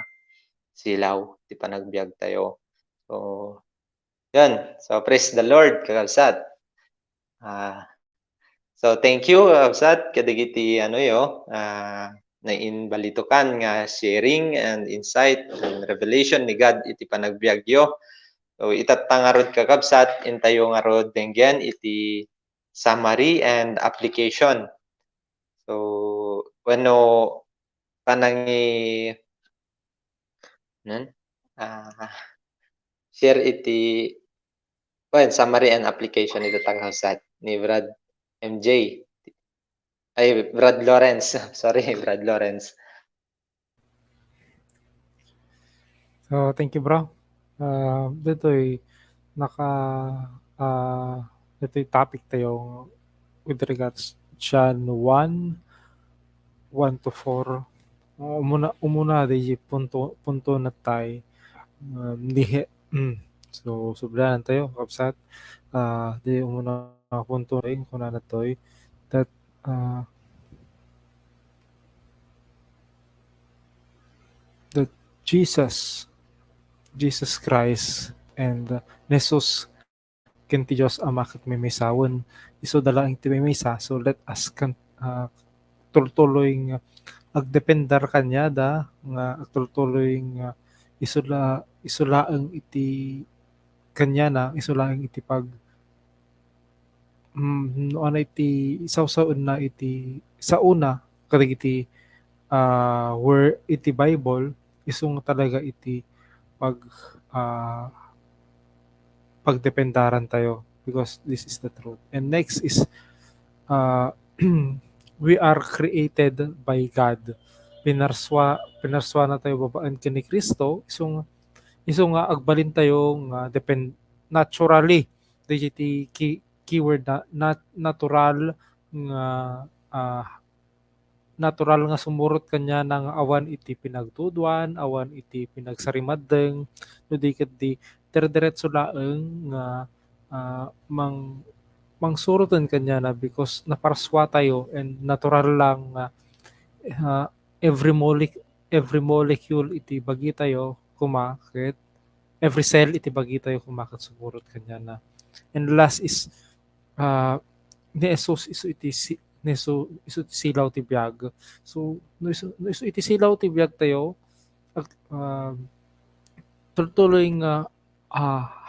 silaw, ti panagbiag tayo. So, yan. So, praise the Lord, kakabsat. So, thank you, kakabsat, kadagiti nainbalitukan nga sharing and insight and revelation ni God iti panagbiag yo. So, itatangarod kakabsat, intayo nga rod denggen iti summary and application. So, panangi share iti summary and application ito tanghasat ni Brad MJ ay Brad Lawrence sorry Brad Lawrence. So, thank you, bro. Dito'y dito'y topic tayo with regards John 1 to 4. Umuna di punto na tayo So subrahan tayo kakabsat. Di umuna punto rin kung na toy that that Jesus Christ and Jesus ken ti Diyos Ama ket maymaysawan isu dalaing ti maymaysa. So let us tultuloy nga agdependar kanya nga agtultuloy nga isulaeng iti kanya na isulaeng iti no ana iti isawsaon na iti sauna kadagiti where iti Bible isung talaga iti pag ah, pagdependaran tayo because this is the truth. And next is we are created by God. Pinarswa na tayo babaan kini Kristo isung nga agbalin tayo nga naturally digiti keyword na natural nga natural nga sumurot kanya ng awan iti pinagtudwan, awan iti pinagsarimaddeng, no di ket di dire-diretso laeng nga mangsuroten kanya na because naparswa tayo and natural lang nga every molecule iti bagi tayo kumakit, every cell iti bagi tayo kumakit sumurot kanya na. And last is ni Jesus isu iti isu iti silaw ti biag. So no isu iti silaw ti biag tayo tuloy nga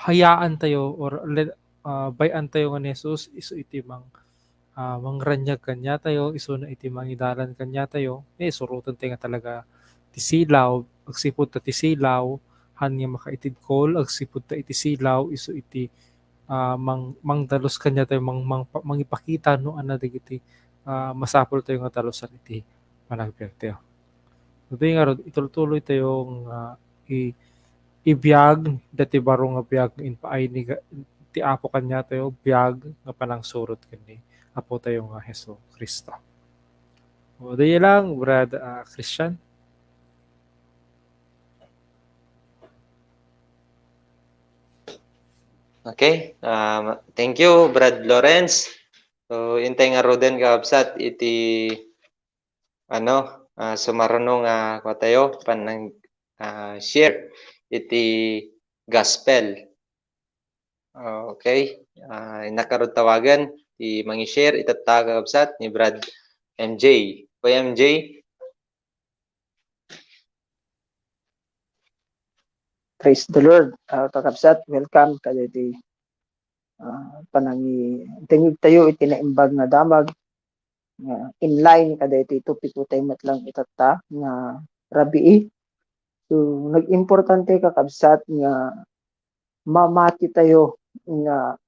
hayaan tayo or bayan tayo nga ni Jesus isu iti mangranyag kanya tayo isu na iti mangidalan kanya tayo surutan tayo nga talaga ti silaw agsipud ta ti silaw han nga makaitid kol agsipud ta iti silaw isu iti mangdalos kanya tayo mangipakita no ana dagiti masapol tayo nga dalusan iti panagbiag tayo. Ito nga ron ituloy tayong ibiyag dati baro nga biyag inpaay ni ti apo kanya tayo biyag nga panangsurot kani apo tayo nga Hesus Kristo. O dayo lang brad Christian. Okay. Thank you, Brad Lawrence. So, intay nga roden kaabsat iti sumaruno nga tayo panang share iti gospel. Okay. Nakarod tawagan ti mangi-share itatta kaabsat ni Brad MJ. Kuya MJ. Praise the Lord. Kakabsat, welcome kaditi panangi tingig tayo iti naimbag nga damag nga inline kaditi tupiko tayo matlang itatta nga rabii. So nag-importante kakabsat nga mamati tayo nga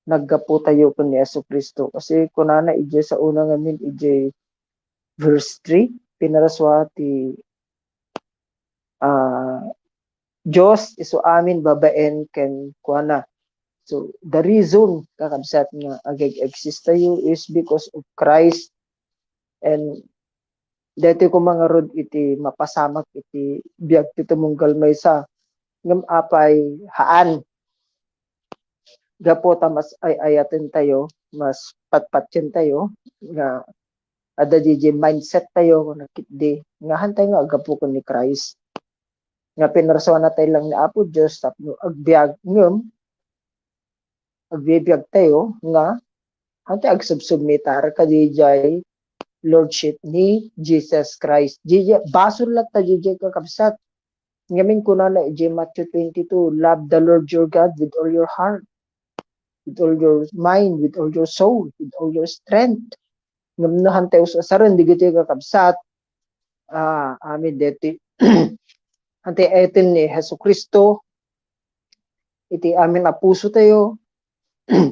naggapo tayo kun ni Jesucristo kasi kunana ije sa una ngamin ije verse 3 pinaraswa ti Diyos isu amin babaen ken kuana. So the reason kakabsat nga ageg-exist tayo is because of Christ and dati ko mga rod iti mapasamak iti biag ti tumunggal maysa ngem apay haan gapo ta mas ayaten tayo mas patpatyen tayo nga ada DJ mindset tayo nakitdi nga hantay nga agapo ko ni Christ nga pinaraswa na tayo lang ni Apo Diyos tapno agbiag ngem agbibiag tayo nga hantay agsubsubmitar ka DJ Lordship ni Jesus Christ. Basol lang ta DJ kakabsat. Ngamin ko na Matthew 22, love the Lord your God with all your heart, with all your mind, with all your soul, with all your strength. Ngam na hantay usasaran di DJ kakabsat. Amin deti. Hantay etin ni Jesucristo. Iti amin apuso tayo.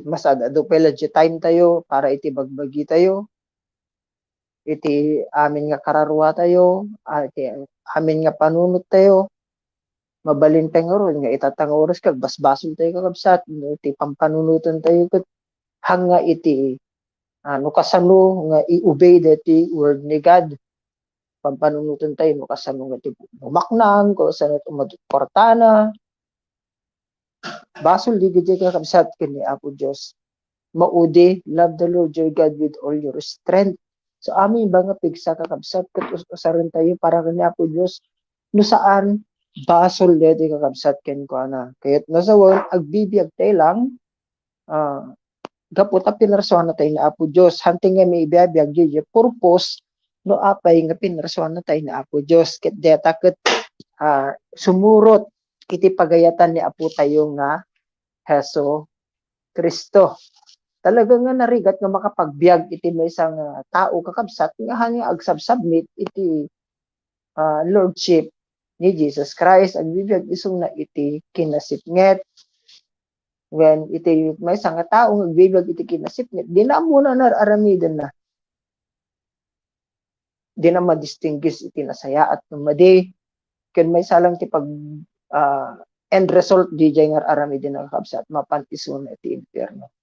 Masada do pala time tayo para iti bagbagi tayo. Iti amin nga kararwa tayo, iti amin nga panunot tayo, mabalin tayo ron, nga itatang oras kag basbasol tayo kakabsat, iti pampanunutan tayo kat hanga iti kasano nga i-obey deti word ni God. Pampanunutan tayo, kasano nga iti bumaknang, kasano iti madutkortana, Basol di gid kakabsat kini Apo Dios. Maudi, love the Lord your God with all your strength. So amin ba nga pigsa kakabsat ket usaron tayo para kani Apo Dios no saan basol deti kakabsat ken ko ana. Kayat nasawon agbibiyag tayo lang gapot a pinarsuan na tayo na Apo Dios. Hanting nga may ibiyabiyag di purpose no apay nga pinarsuan na tayo na Apo Dios. Ket deta ket sumurot iti pagayatan ni Apo tayo nga Heso Kristo. Talaga nga narigat nga makapagbiag iti may isang tao kakabsat nga hanging agsubmit iti lordship ni Jesus Christ. Ang bibiyag isong na iti kinasipnget. When iti may isang tao nga bibiyag iti kinasipnget, di na muna aramiden na. Di na madistinguish iti nasaya at numadi. Ken may salang ti pag end result di jay nga aramiden na kakabsat mapantisun iti impyerno.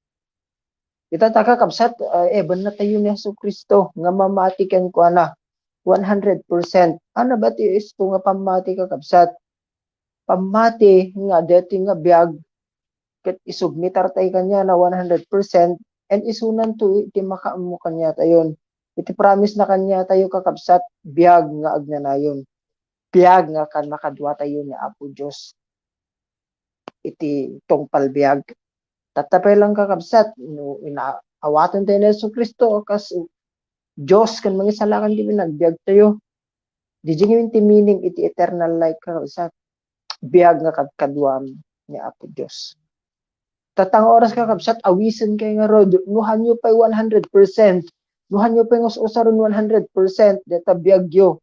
Itataka kabsat, eban na tayo ni Hesus Kristo, nga mamati ken ko na, 100%. Ano ba ti isto nga pamati ka kabsat? Pamati nga deti nga biag, ket isubmitar tayo kanya na 100%, and isunan to iti makaamu kanya tayon. Iti promise na kanya tayo kakabsat, biag nga agnanayon. Biag nga kan makadwa tayo ni Apo Dios. Iti tungpal biag. Tatapay lang kakabsat, no, inaawatan tayo na Yesu Kristo, kas Diyos, kan mga salakan di binagbiag tayo. Di jingin ti meaning iti eternal life kakabsat, biag nga kadkadwam ni Apo Diyos. Tatang oras kakabsat, awisan kayo nga rod, nuhan nyo pa'y 100%, nuhan nyo pa'y usaron 100%, deta biag yo,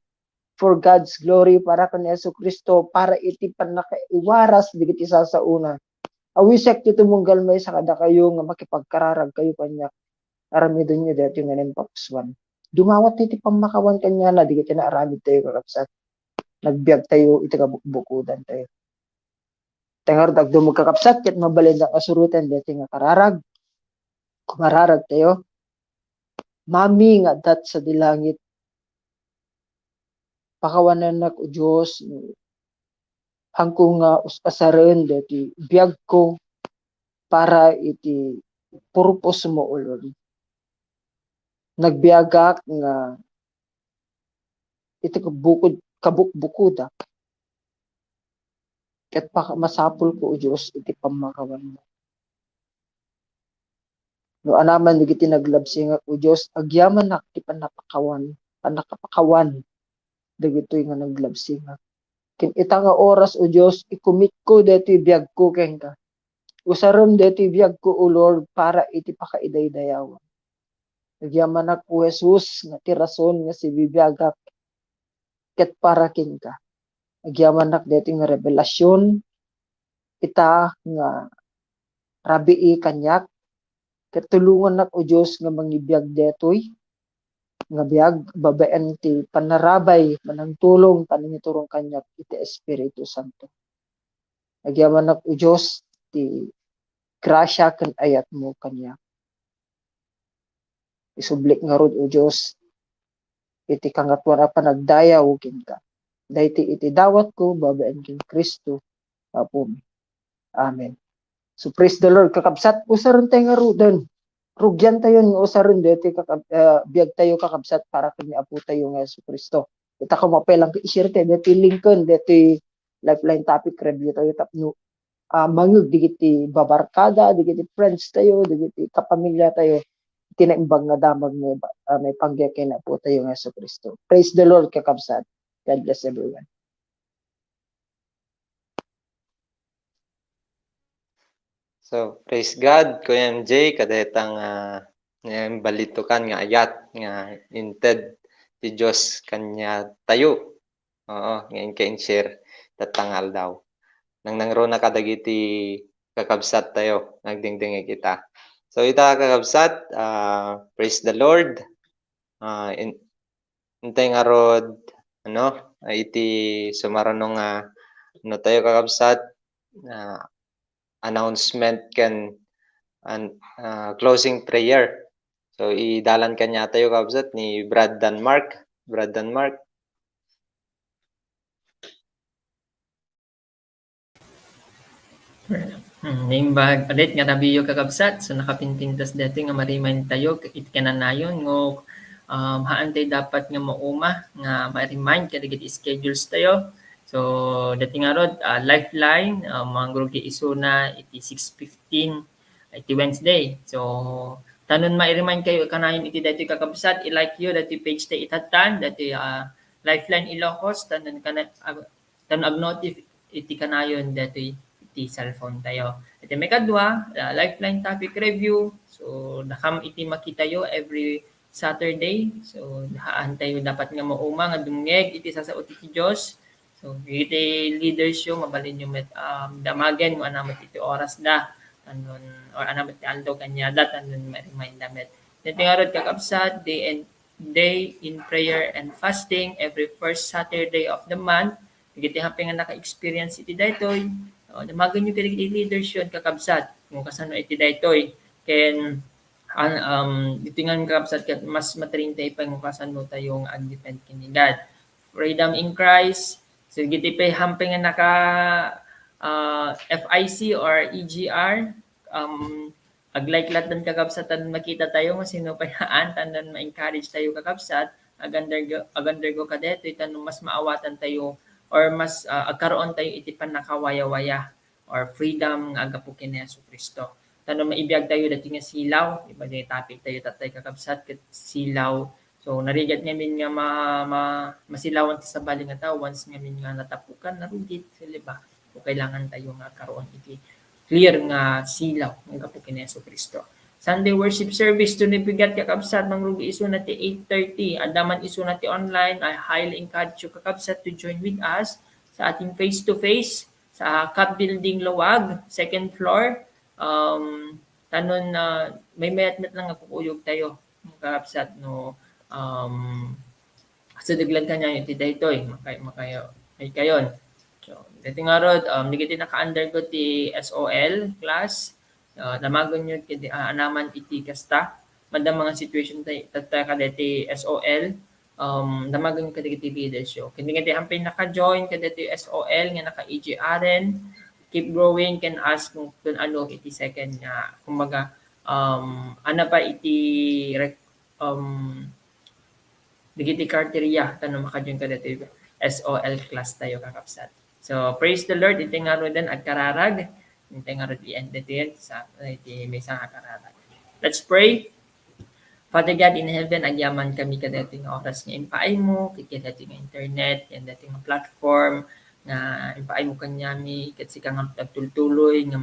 for God's glory, para kan Yesu Kristo, para iti panakaiwaras, digit isa sa una. Awisek ti tumunggal may sa kada kayo nga makipagkararag kayo kanya. Aramidon nyo dito nga nempapuswan. Dumawat iti pamakawan kanya na di kita na aramid tayo kakabsat. Nagbiag tayo iti kabukbukudan tayo. Tengar dagdo mo kakabsat ket mabalin ang kasurutan dito nga kararag. Kumararag tayo. Mami nga dat sa dilangit. Pakawanan na ko Diyos. Hangkong nga usasaren dito biag ko para iti purpose mo ulod. Nagbiagak nga iti kabukbukuda. Ket masapul ko o Diyos iti pamakawan mo. No anaman digiti naglabsi nga o Diyos agyaman na ti panakapakawan dagitoy nga naglabsi nga. Ken ita nga oras o Diyos ikumit ko detoy biag ko ken ka. Usaron detoy biag ko o Lord para iti pakaidaydayawan. Agyaman na ko Jesus nga ti rason nga si bibiagak ket para ken ka. Agyaman nak detoy nga revelasyon ita nga rabii kanyak ket tulungan nak o Dios nga mangibiyag detoy nga biag babaen ti panarabay manang tulong panangiturong kanyak iti Espiritu Santo. Agyaman nak o Dios ti grasya ken ayat mo kanyak. Isublik nga rod o Dios iti kangatwan a panagdayaw ken ka. Dayti iti dawat ko babaen ken Kristo Apo mi. Amen. So praise the Lord kakabsat usaron tayo nga rudan. Rugyan tayo nga usaron deti biag tayo kakabsat para kini Apo tayo nga Hesus Kristo. Ita ko mapelang i-share tayo deti Lincoln deti lifeline topic review tayo tapno mangug digiti babarkada digiti friends tayo digiti kapamilya tayo tinaimbag nga damag may panggya kay na po tayo nga Hesus Kristo. Praise the Lord kakabsat. God bless everyone. So, praise God, Kuya MJ, kadetang balitukan nga ayat, nga inted, ti Diyos kanya tayo. Oo, ngayon kain share, tatangal daw. Nang nangro na kadagiti kakabsat tayo, nagdingding kita. So, ita kakabsat, praise the Lord. Intay nga rod, iti sumaranong ano tayo kakabsat, announcement can closing prayer. So idalan kanya tayo kabsat ni Brad Denmark. Brad Denmark. Naimbag ulit nga nabiyo kakabsat, so nakapintintas dati nga ma-remind tayo it kananayon ngo haantay dapat nga mauma nga ma-remind kadagiti schedules tayo. So dati nga rod lifeline mga grugi isuna iti 6:15 iti Wednesday. So tanon ma-remind kayo kanayon iti dati kakabsat i-like you dati page tayo itatan dati lifeline Ilocos tanon kana tanon ag-notif iti kanayon dati iti cellphone tayo. Iti may kadwa, lifeline topic review. So nakam iti makita yo every Saturday. So haan tayo dapat nga mauma nga dumngeg iti sasaot iti Dios. So iti leaders yo mabalin yo met damagen mo anamat iti oras da anon or anamat ti aldaw kanya dat anon ma-remind damet. Iti nga rod kakabsat day in prayer and fasting every first Saturday of the month. Iti hapeng nga naka-experience iti daytoy. Damagan nyo kay leaders yun kakabsat kung kasano iti daytoy ken dito nga kakabsat ket mas matrintay pa kung kasano tayong ag-depend kini God. Freedom in Christ. So giti pay hampeng nga naka FIC or EGR ag-like latan kakabsatan makita tayo nga sino pa yaan tanan ma-encourage tayo kakabsat ag-undergo kadeto tanong mas maawatan tayo or mas agkaroon tayo iti panakawaya-waya or freedom nga agapukin ni Jesucristo. Tanong maibiyag tayo dati nga silaw, iba din topic tayo tatay kakabsat ket silaw. So narigat ngamin nga masilawan ti sa bali nga tao once ngamin nga natapukan narugit sila ba. So kailangan tayo nga karoon iti clear nga silaw nga agapukin ni Jesucristo. Sunday worship service to nibigat kakabsat mangrugi iso na ti 8:30. Adaman iso na ti online. I highly encourage you kakabsat to join with us sa ating face-to-face sa Cup Building Luwag, second floor. Tanon may mayat-met lang nga kukuyog tayo kakabsat no sa daglan kanya yung ti daytoy makayo ay kayon. So dito nga rod digiti naka-undergo ti SOL class. Damagon nyo kiti anaman iti kasta madam mga situation tayo kadeti SOL damagon nyo kadeti leaders yo kini nga hampay naka-join kadeti SOL nga naka-EGRN keep growing can ask kung ano iti second nga kumbaga ana pa iti digiti criteria tanong maka-join kadeti SOL class tayo kakabsat. So praise the Lord iti nga ro den agkararag hintay nga rin i-end natin sa may isang akararag. Let's pray. Father God in heaven, agyaman kami kadating oras nga impaay mo, kadating internet, kadating platform, na impaay mo kanyami, kasi ka nga nagtultuloy, nga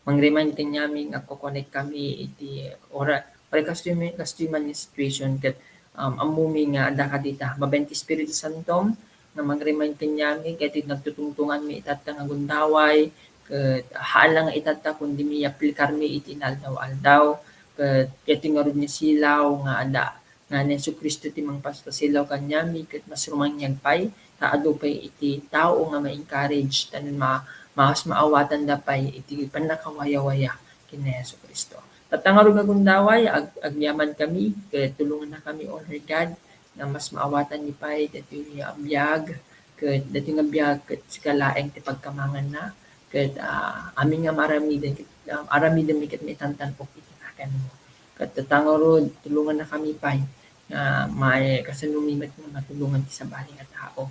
mang-remind kanyami, nga kukonek kami, iti ora, pare customer nga situation, kat amumi nga ada ka dita, mabenti Espiritu Santo, nga mag-remind kanyami, kaya nagtutungtungan mi itata nga gundaway, kat halang nga itata kundi mi aplikar mi itinaldaw-aldaw, kat nga rin niya silaw nga ada, nga ni Jesucristo ti mangpasto silaw kanyami, kat mas rumangyag pay, kaado pay iti tao nga ma-encourage, tanan mas maawatan da pay, iti panakawaya-waya kini Jesucristo. Tatangaro nga gundaway, agyaman kami, kat tulungan na kami, honor God, na mas maawatan ni pay dati niya abiyag ket dati nga abiyag ket sikalaeng ti pagkamangan na ket amin nga maramiden ket aramiden mi ket may tantanpok itinakan mo ket tatangaro tulungan na kami pay nga may kasanumimet nga matulungan ti sabali nga tao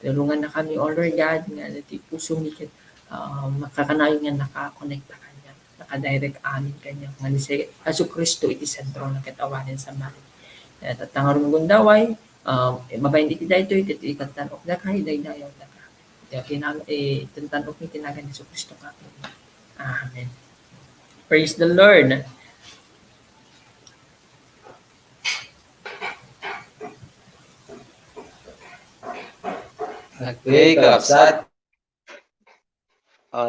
tulungan na kami all Lord God nga dati puso mi ket makakanayon nga naka-connect kanya naka-direct amin kanya nga ni Jesucristo iti sentro ng katawanan sa mari. At tangarong gundaway, mabayin iti daytoy, iti ikantanok da kay daydayaw da ka. Itantanok ni tinagan ni Jesucristo ka. Amen. Praise the Lord. Okay, kakabsat.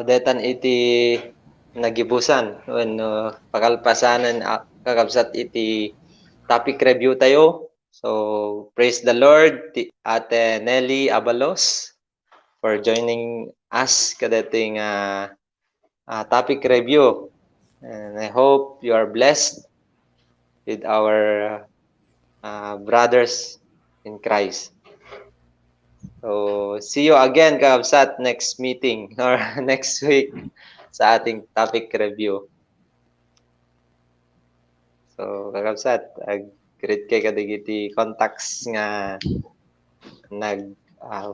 Detan iti nagibusan when pakalpasanan kakabsat iti topic review tayo. So, praise the Lord, Ate Nelly Abalos, for joining us kadating topic review. And I hope you are blessed with our brothers in Christ. So, see you again, Kakabsat, next meeting or next week sa ating topic review. So, Kakabsat, great kay kadigiti contacts nga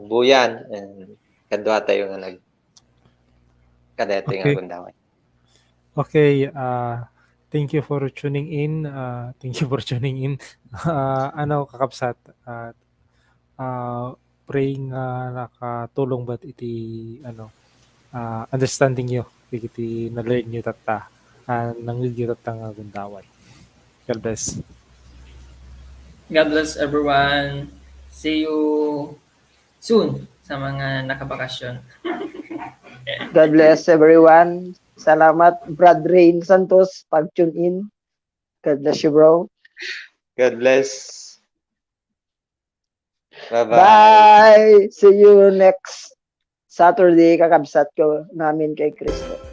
buyan and kadwa tayo nga kadete nga Okay. gundaway. Okay, thank you for tuning in. Thank you for tuning in. Kakabsat, praying nakatulong ba't iti understanding nyo iti na-learn nyo tata nangigyo tata nga gundaway. God bless. God bless everyone. See you soon sa mga nakabakasyon. God bless everyone. Salamat, Brad Rain Santos, pag-tune in. God bless you, bro. God bless. Bye-bye. Bye! See you next Saturday, kakabsat ko namin kay Kristo.